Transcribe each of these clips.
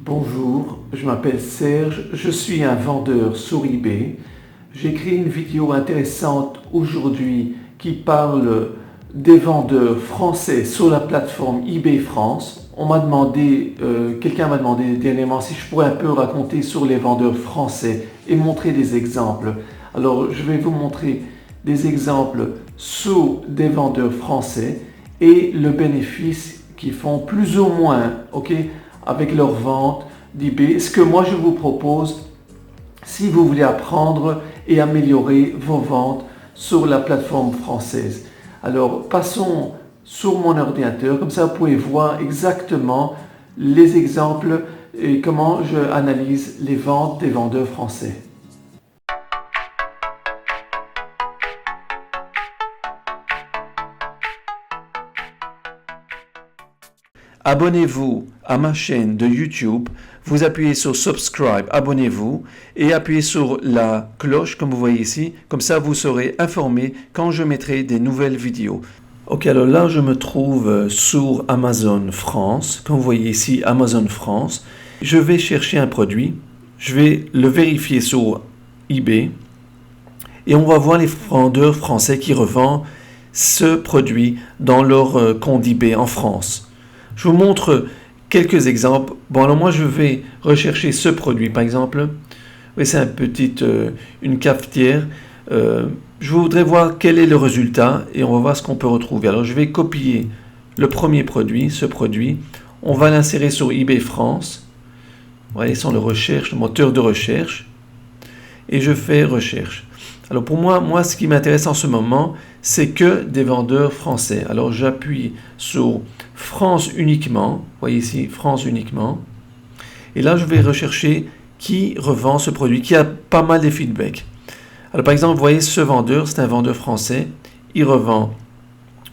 Bonjour, je m'appelle Serge, je suis un vendeur sur eBay. J'ai créé une vidéo intéressante aujourd'hui qui parle des vendeurs français sur la plateforme eBay France. Quelqu'un m'a demandé dernièrement si je pourrais un peu raconter sur les vendeurs français et montrer des exemples. Alors je vais vous montrer des exemples sur des vendeurs français et le bénéfice qu'ils font plus ou moins, avec leur vente d'eBay. Ce que moi je vous propose, si vous voulez apprendre et améliorer vos ventes sur la plateforme française. Alors passons sur mon ordinateur, comme ça vous pouvez voir exactement les exemples et comment je analyse les ventes des vendeurs français. Abonnez-vous à ma chaîne de YouTube, vous appuyez sur Subscribe, abonnez-vous et appuyez sur la cloche comme vous voyez ici, comme ça vous serez informé quand je mettrai des nouvelles vidéos. Alors là je me trouve sur Amazon France, comme vous voyez ici Amazon France. Je vais chercher un produit, je vais le vérifier sur eBay et on va voir les vendeurs français qui revendent ce produit dans leur compte eBay en France. Je vous montre quelques exemples. Alors moi je vais rechercher ce produit. Par exemple, c'est une cafetière. Je voudrais voir quel est le résultat et on va voir ce qu'on peut retrouver. Alors je vais copier le premier produit, ce produit. On va l'insérer sur eBay France. Vous voyez, sur le moteur de recherche. Et je fais recherche. Alors pour moi ce qui m'intéresse en ce moment, c'est que des vendeurs français. Alors j'appuie sur France uniquement, vous voyez ici France uniquement, et là je vais rechercher qui revend ce produit, qui a pas mal de feedback. Alors par exemple, vous voyez ce vendeur, c'est un vendeur français, il revend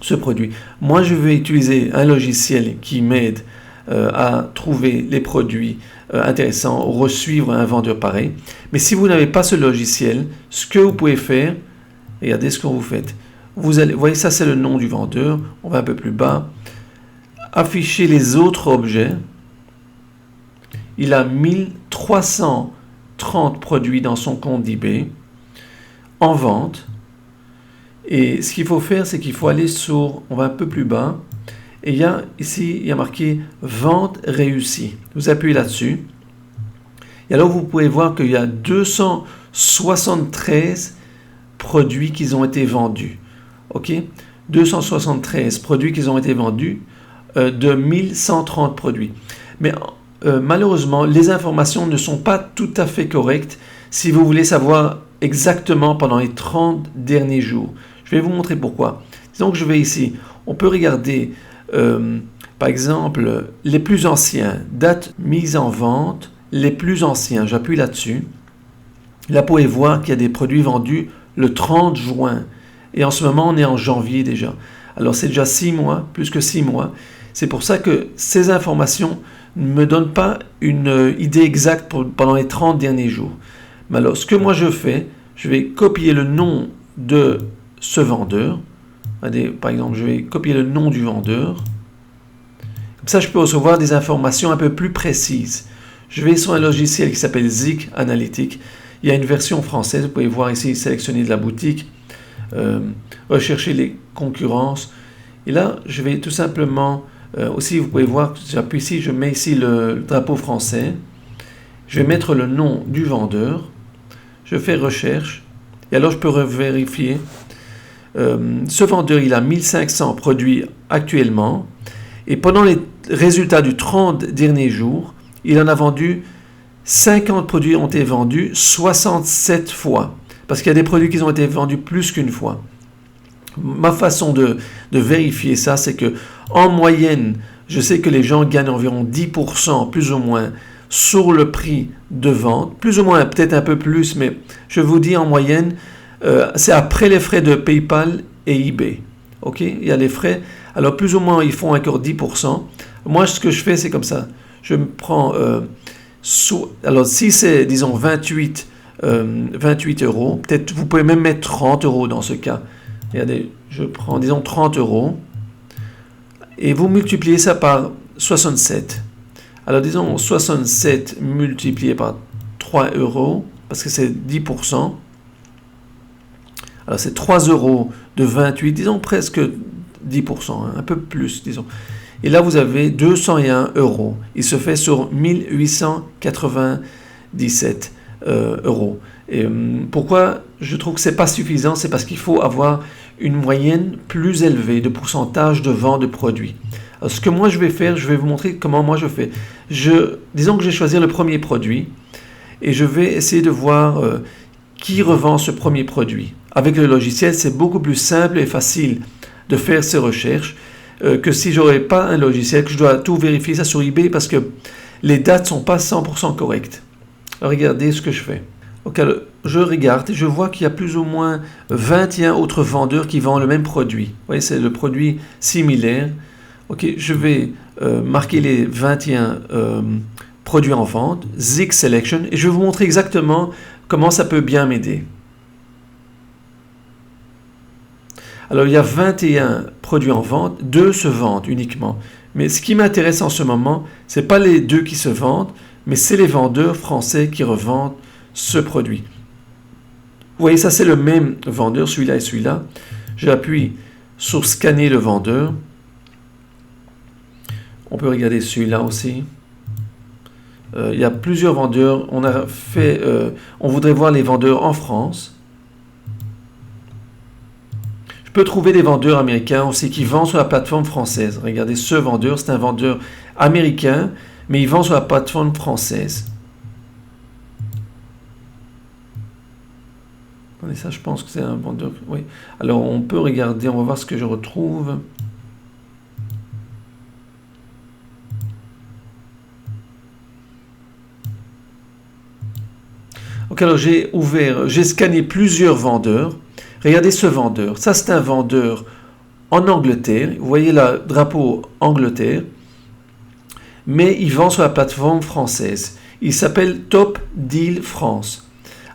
ce produit. Moi je vais utiliser un logiciel qui m'aide à trouver les produits intéressants, resuivre un vendeur pareil. Mais si vous n'avez pas ce logiciel, ce que vous pouvez faire, regardez ce que vous faites. Vous voyez, ça c'est le nom du vendeur, on va un peu plus bas. Afficher les autres objets. Il a 1330 produits dans son compte d'eBay en vente. Et ce qu'il faut faire, c'est qu'il faut aller on va un peu plus bas. Et il y a marqué vente réussie. Vous appuyez là-dessus. Et alors vous pouvez voir qu'il y a 273 produits qui ont été vendus. 273 produits qui ont été vendus de 1130 produits. Mais malheureusement, les informations ne sont pas tout à fait correctes si vous voulez savoir exactement pendant les 30 derniers jours. Je vais vous montrer pourquoi. Disons que je vais ici. On peut regarder, par exemple, les plus anciens, date mise en vente, les plus anciens. J'appuie là-dessus. Là, vous pouvez voir qu'il y a des produits vendus le 30 juin. Et en ce moment, on est en janvier déjà. Alors, c'est déjà 6 mois, plus que 6 mois. C'est pour ça que ces informations ne me donnent pas une idée exacte pendant les 30 derniers jours. Mais alors, ce que moi je fais, je vais copier le nom de ce vendeur. Par exemple, je vais copier le nom du vendeur. Comme ça, je peux recevoir des informations un peu plus précises. Je vais sur un logiciel qui s'appelle Zik Analytics. Il y a une version française. Vous pouvez voir ici, sélectionner de la boutique, rechercher les concurrences. Et là, je vais tout simplement... aussi, vous pouvez voir, j'appuie ici, je mets ici le drapeau français. Je vais mettre le nom du vendeur. Je fais recherche. Et alors, je peux vérifier. Ce vendeur, il a 1500 produits actuellement. Et pendant les résultats du 30 derniers jours, il en a vendu 50 produits ont été vendus 67 fois. Parce qu'il y a des produits qui ont été vendus plus qu'une fois. Ma façon de vérifier ça, c'est que en moyenne, je sais que les gens gagnent environ 10% plus ou moins sur le prix de vente, plus ou moins, peut-être un peu plus, mais je vous dis en moyenne, c'est après les frais de PayPal et eBay. Il y a les frais, alors plus ou moins ils font encore 10%. Moi, ce que je fais, c'est comme ça. Je me prends, alors si c'est, disons, 28 euros, peut-être vous pouvez même mettre 30 euros dans ce cas. Regardez, je prends, disons, 30 euros et vous multipliez ça par 67. Alors disons 67 multiplié par 3 euros, parce que c'est 10%. Alors c'est 3 euros de 28, disons presque 10%, hein, un peu plus, disons. Et là, vous avez 201 euros. Il se fait sur 1897 euros. Et pourquoi je trouve que ce n'est pas suffisant? C'est parce qu'il faut avoir une moyenne plus élevée de pourcentage de vente de produits. Alors, ce que moi je vais faire, je vais vous montrer comment moi je fais. Disons que je vais choisir le premier produit et je vais essayer de voir qui revend ce premier produit. Avec le logiciel, c'est beaucoup plus simple et facile de faire ces recherches que si je n'aurais pas un logiciel, que je dois tout vérifier ça sur eBay parce que les dates ne sont pas 100% correctes. Alors, regardez ce que je fais. Ok, alors, je regarde et je vois qu'il y a plus ou moins 21 autres vendeurs qui vendent le même produit. Vous voyez, c'est le produit similaire. Ok, je vais marquer les 21 produits en vente, Zig Selection, et je vais vous montrer exactement comment ça peut bien m'aider. Alors, il y a 21 produits en vente, 2 se vendent uniquement. Mais ce qui m'intéresse en ce moment, ce n'est pas les 2 qui se vendent, mais c'est les vendeurs français qui revendent ce produit. Vous voyez, ça c'est le même vendeur, celui-là et celui-là. J'appuie sur scanner le vendeur. On peut regarder celui-là aussi. Il y a plusieurs vendeurs. On voudrait voir les vendeurs en France. Je peux trouver des vendeurs américains aussi qui vendent sur la plateforme française. Regardez, ce vendeur, c'est un vendeur américain, mais il vend sur la plateforme française. Attendez, ça, je pense que c'est un vendeur. Oui. Alors, on peut regarder, on va voir ce que je retrouve. Ok, alors j'ai scanné plusieurs vendeurs. Regardez ce vendeur. Ça, c'est un vendeur en Angleterre. Vous voyez le drapeau Angleterre. Mais il vend sur la plateforme française. Il s'appelle Top Deal France.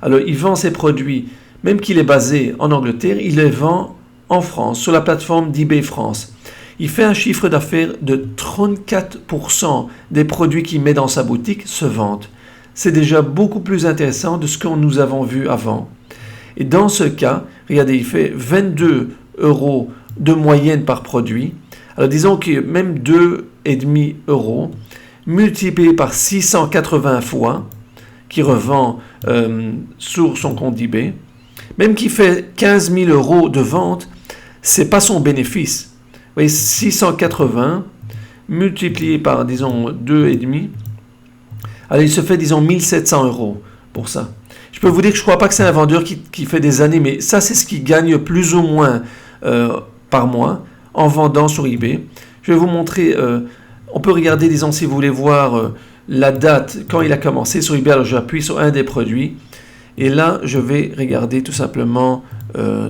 Alors, il vend ses produits, même qu'il est basé en Angleterre, il les vend en France, sur la plateforme d'eBay France. Il fait un chiffre d'affaires de 34% des produits qu'il met dans sa boutique se vendent. C'est déjà beaucoup plus intéressant de ce que nous avons vu avant. Et dans ce cas, regardez, il fait 22 euros de moyenne par produit. Alors disons que même 2,5 euros multiplié par 680 fois qui revend sur son compte eBay, même qu'il fait 15 000 euros de vente, ce n'est pas son bénéfice. Vous voyez, 680 multiplié par, disons, 2,5, alors il se fait, disons, 1700 euros pour ça. Je peux vous dire que je ne crois pas que c'est un vendeur qui fait des années, mais ça, c'est ce qu'il gagne plus ou moins par mois en vendant sur eBay. Je vais vous montrer, on peut regarder, disons, si vous voulez voir la date, quand il a commencé sur eBay. Alors, j'appuie sur un des produits. Et là, je vais regarder tout simplement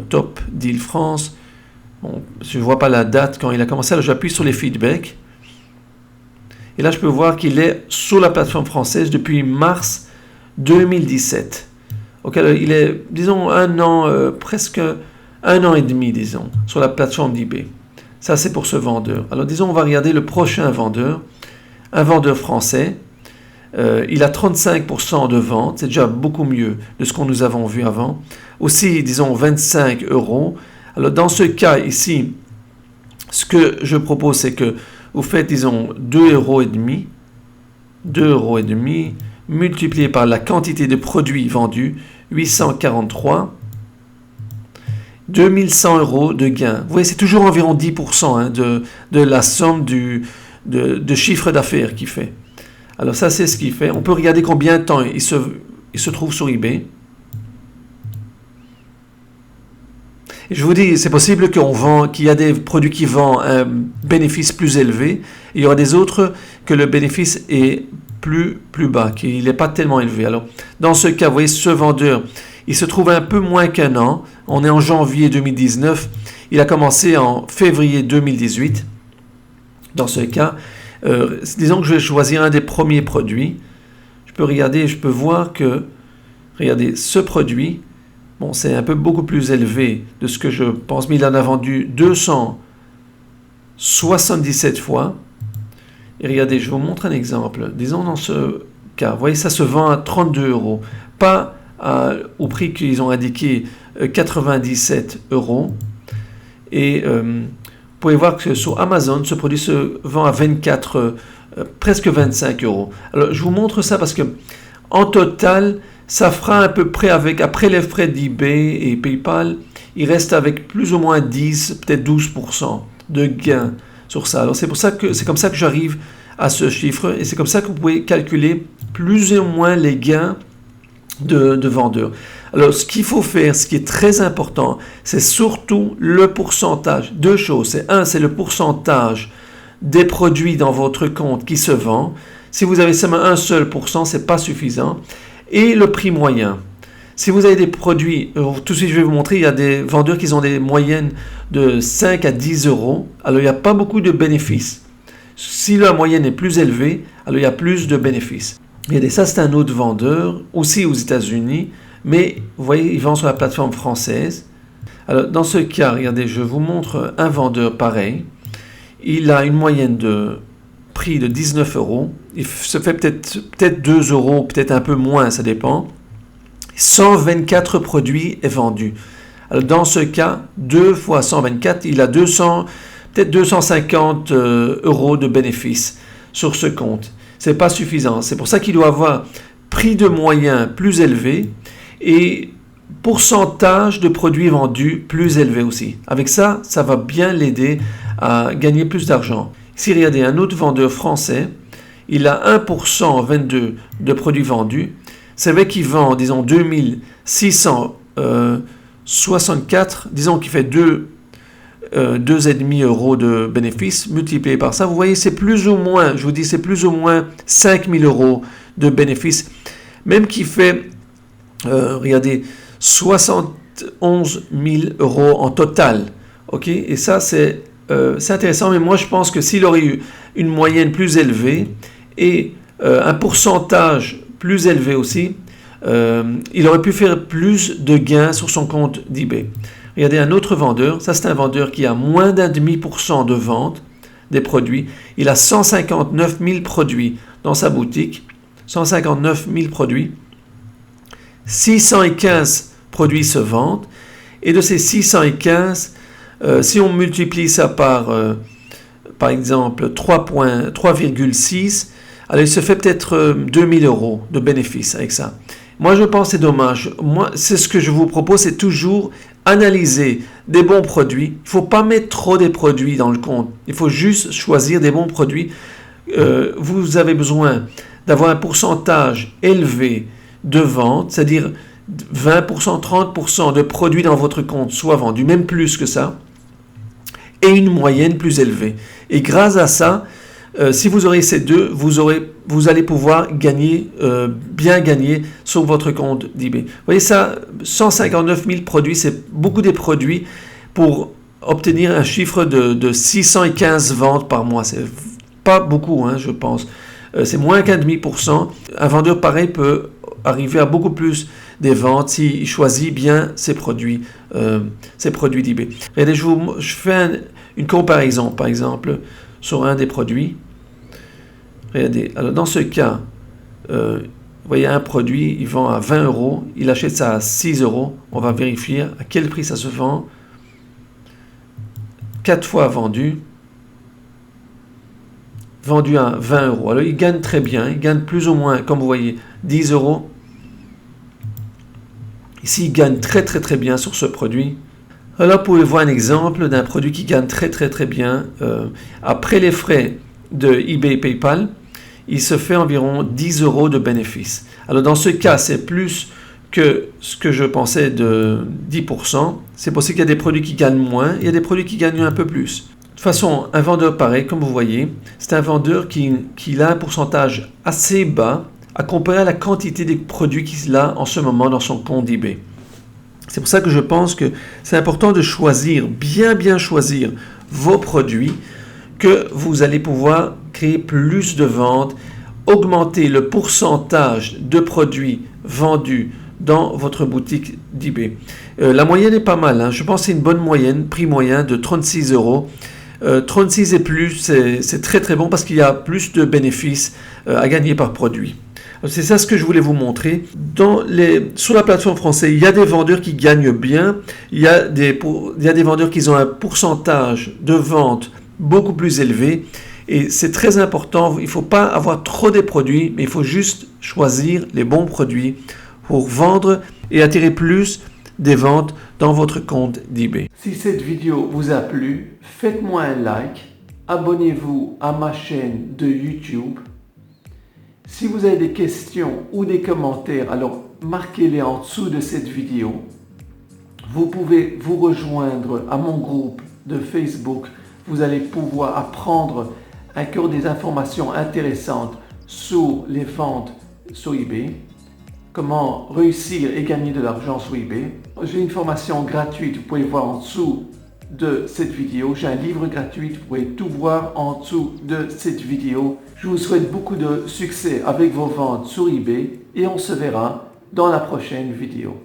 Top Deal France. Bon, je ne vois pas la date quand il a commencé. Alors, j'appuie sur les feedbacks. Et là, je peux voir qu'il est sur la plateforme française depuis mars 2017. Donc, il est, disons, presque un an et demi, disons, sur la plateforme d'eBay. Ça, c'est pour ce vendeur. Alors, disons, on va regarder le prochain vendeur. Un vendeur français. Il a 35% de vente. C'est déjà beaucoup mieux de ce que nous avons vu avant. Aussi, disons, 25 euros. Alors, dans ce cas ici, ce que je propose, c'est que vous faites, disons, 2,5 euros. 2,5 euros multiplié par la quantité de produits vendus, 843. 2100 euros de gain. Vous voyez, c'est toujours environ 10% de la somme de chiffre d'affaires qu'il fait. Alors ça, c'est ce qu'il fait. On peut regarder combien de temps il se trouve sur eBay. Et je vous dis, c'est possible qu'il y a des produits qui vendent un bénéfice plus élevé. Et il y aura des autres que le bénéfice est plus bas, qu'il n'est pas tellement élevé. Alors, dans ce cas, vous voyez, ce vendeur, il se trouve un peu moins qu'un an. On est en janvier 2019. Il a commencé en février 2018. Dans ce cas, disons que je vais choisir un des premiers produits. Je peux regarder, je peux voir que, regardez, ce produit, bon, c'est un peu beaucoup plus élevé de ce que je pense, mais il en a vendu 277 fois. Et regardez, je vous montre un exemple. Disons dans ce cas, vous voyez, ça se vend à 32 euros, pas au prix qu'ils ont indiqué 97 euros. Et vous pouvez voir que sur Amazon, ce produit se vend à 24, presque 25 euros. Alors, je vous montre ça parce que en total, ça fera à peu près après les frais d'eBay et PayPal, il reste avec plus ou moins 10, peut-être 12% de gain sur ça. Alors, c'est comme ça que j'arrive à ce chiffre et c'est comme ça que vous pouvez calculer plus ou moins les gains de vendeurs. Alors, ce qu'il faut faire, ce qui est très important, c'est surtout le pourcentage. Deux choses. C'est le pourcentage des produits dans votre compte qui se vend. Si vous avez seulement un seul pourcent, ce n'est pas suffisant. Et le prix moyen. Si vous avez des produits, tout de suite je vais vous montrer, il y a des vendeurs qui ont des moyennes de 5 à 10 euros. Alors, il n'y a pas beaucoup de bénéfices. Si la moyenne est plus élevée, alors il y a plus de bénéfices. Et ça, c'est un autre vendeur, aussi aux États-Unis, mais vous voyez, il vend sur la plateforme française. Alors, dans ce cas, regardez, je vous montre un vendeur pareil. Il a une moyenne de prix de 19 euros. Il se fait peut-être 2 euros, peut-être un peu moins, ça dépend. 124 produits est vendu. Alors, dans ce cas, 2 fois 124, il a peut-être 250 euros de bénéfices sur ce compte. Ce n'est pas suffisant. C'est pour ça qu'il doit avoir prix de moyen plus élevé et pourcentage de produits vendus plus élevé aussi. Avec ça, ça va bien l'aider à gagner plus d'argent. Ici, regardez, un autre vendeur français, il a 1% 22 de produits vendus. C'est vrai qu'il vend, disons, 2664, disons qu'il fait 2,5 euros de bénéfices multiplié par ça. Vous voyez, c'est plus ou moins, je vous dis, c'est plus ou moins 5000 euros de bénéfices. Même qui fait, regardez, 71 000 euros en total. Ok, et ça, c'est intéressant, mais moi, je pense que s'il aurait eu une moyenne plus élevée et un pourcentage plus élevé aussi, il aurait pu faire plus de gains sur son compte d'eBay. Regardez un autre vendeur, ça c'est un vendeur qui a moins d'0,5% de vente des produits. Il a 159 000 produits dans sa boutique, 159 000 produits. 615 produits se vendent et de ces 615, si on multiplie ça par exemple 3,6, alors il se fait peut-être 2000 euros de bénéfices avec ça. Moi, je pense que c'est dommage. Moi, c'est ce que je vous propose, c'est toujours analyser des bons produits. Il ne faut pas mettre trop de produits dans le compte. Il faut juste choisir des bons produits. Vous avez besoin d'avoir un pourcentage élevé de vente, c'est-à-dire 20%, 30% de produits dans votre compte soient vendus, même plus que ça, et une moyenne plus élevée. Et grâce à ça, si vous aurez ces deux, vous allez pouvoir gagner, bien gagner sur votre compte d'eBay. Vous voyez ça, 159 000 produits, c'est beaucoup de produits pour obtenir un chiffre de 615 ventes par mois. C'est pas beaucoup, hein, je pense. C'est moins qu'un demi%. Un vendeur pareil peut arriver à beaucoup plus des ventes s'il choisit bien ses produits d'eBay. Regardez, je fais une comparaison, par exemple, sur un des produits. Regardez, alors dans ce cas, vous voyez un produit, il vend à 20 euros, il achète ça à 6 euros. On va vérifier à quel prix ça se vend. 4 fois vendu à 20 euros. Alors il gagne très bien, il gagne plus ou moins, comme vous voyez, 10 euros. Ici, il gagne très très très bien sur ce produit. Alors, vous pouvez voir un exemple d'un produit qui gagne très très très bien. Après les frais de eBay et PayPal, il se fait environ 10 euros de bénéfices. Alors, dans ce cas, c'est plus que ce que je pensais de 10%. C'est possible qu'il y a des produits qui gagnent moins, il y a des produits qui gagnent un peu plus. De toute façon, un vendeur pareil, comme vous voyez, c'est un vendeur qui a un pourcentage assez bas à comparer à la quantité des produits qu'il a en ce moment dans son compte eBay. C'est pour ça que je pense que c'est important de choisir, bien choisir vos produits, que vous allez pouvoir créer plus de ventes, augmenter le pourcentage de produits vendus dans votre boutique d'eBay. La moyenne est pas mal, hein. Je pense que c'est une bonne moyenne, prix moyen de 36 euros. 36 et plus, c'est très très bon parce qu'il y a plus de bénéfices à gagner par produit. C'est ça ce que je voulais vous montrer. Sur la plateforme française, il y a des vendeurs qui gagnent bien. Il y a des vendeurs qui ont un pourcentage de vente beaucoup plus élevé. Et c'est très important. Il ne faut pas avoir trop de produits, mais il faut juste choisir les bons produits pour vendre et attirer plus des ventes dans votre compte d'eBay. Si cette vidéo vous a plu, faites-moi un like. Abonnez-vous à ma chaîne de YouTube. Si vous avez des questions ou des commentaires, alors marquez-les en dessous de cette vidéo. Vous pouvez vous rejoindre à mon groupe de Facebook. Vous allez pouvoir apprendre encore des informations intéressantes sur les ventes sur eBay. Comment réussir et gagner de l'argent sur eBay. J'ai une formation gratuite, vous pouvez voir en dessous de cette vidéo. J'ai un livre gratuit, vous pouvez tout voir en dessous de cette vidéo. Je vous souhaite beaucoup de succès avec vos ventes sur eBay et on se verra dans la prochaine vidéo.